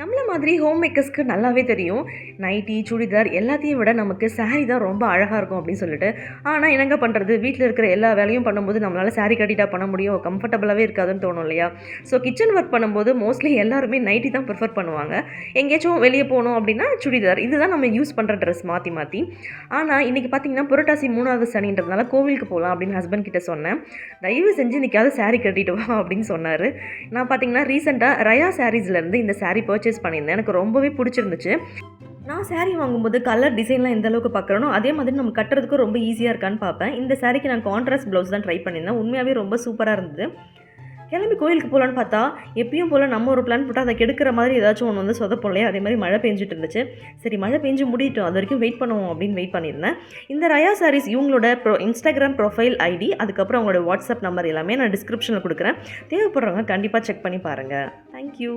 நம்மள மாதிரி ஹோம் மேக்கர்ஸ்க்கு நல்லாவே தெரியும். நைட்டி, சுடிதார் எல்லாத்தையும் விட நமக்கு சாரி தான் ரொம்ப அழகா இருக்கும் அப்படின்னு சொல்லிட்டு. ஆனா என்னங்க பண்றது? வீட்ல இருக்கிற எல்லா வேலையும் பண்ணும்போது நம்மளால சாரி கட்டிட்டா பண்ண முடியும். கம்ஃபர்டபுளாவே இருக்காதுன்னு தோணும் இல்லையா? ஸோ கிச்சன் ஒர்க் பண்ணும்போது மோஸ்ட்லி எல்லாருமே நைட்டி தான் ப்ரிஃபர் பண்ணுவாங்க. எங்கேயாச்சும் வெளிய போணும் அப்படின்னா சுடிதார். இதுதான் நம்ம யூஸ் பண்ற ட்ரெஸ் மாத்தி மாத்தி. ஆனா இன்னைக்கு பார்த்தீங்கன்னா, புரட்டாசி 3வது சனின்றதுனால கோவிலுக்கு போலாம் அப்படின்னு ஹஸ்பண்ட் கிட்ட சொன்னேன். தயவு செஞ்சு இன்னைக்காவது சாரி கட்டிட்டு வா அப்படின்னு சொன்னாரு. நான் பார்த்தீங்கன்னா, ரீசென்ட்டா ரயா சாரீஸ்லேருந்து இந்த சாரி பர்ச்சேஸ் பண்ணியிருந்தேன். எனக்கு ரொம்பவே பிடிச்சிருந்துச்சு. நான் சாரி வாங்கும்போது கலர் டிசைன்லாம் எந்த அளவுக்கு பார்க்குறேனோ, அதே மாதிரி நம்ம கட்டுறதுக்கு ரொம்ப ஈஸியா இருக்கான்னு பார்ப்பேன். இந்த சாரிக்கு நான் கான்ட்ராஸ்ட் ப்ளவுஸ் தான் ட்ரை பண்ணியிருந்தேன். உண்மையாவே ரொம்ப சூப்பரா இருந்தது. கிளம்பி கோயிலுக்கு போலான்னு பார்த்தா, எப்பயும் போல நம்ம ஒரு பிளான் போட்டா, அத கெடுக்கிற மாதிரி ஏதாச்சும் ஒண்ணு வந்து சொதப்பும் இல்லையா? அதே மாரி மழை பெஞ்சுட்டு இருந்துச்சு. சரி மழை பெஞ்சு முடியட்டும். அதுவரைக்கும் வெயிட் பண்ணுவோம் அப்படின்னு வெயிட் பண்ணியிருந்தேன். இந்த ரயா சாரீஸ் இவங்களோட இன்ஸ்டாகிராம் ப்ரொஃபைல் ஐடி, அதுக்கப்புறம் அவங்களோட வாட்ஸ்அப் நம்பர் எல்லாமே நான் டிஸ்கிரிப்ஷன்ல குடுக்குறேன். தேவைப்படுறவங்க கண்டிப்பா செக் பண்ணி பாருங்க. Thank you.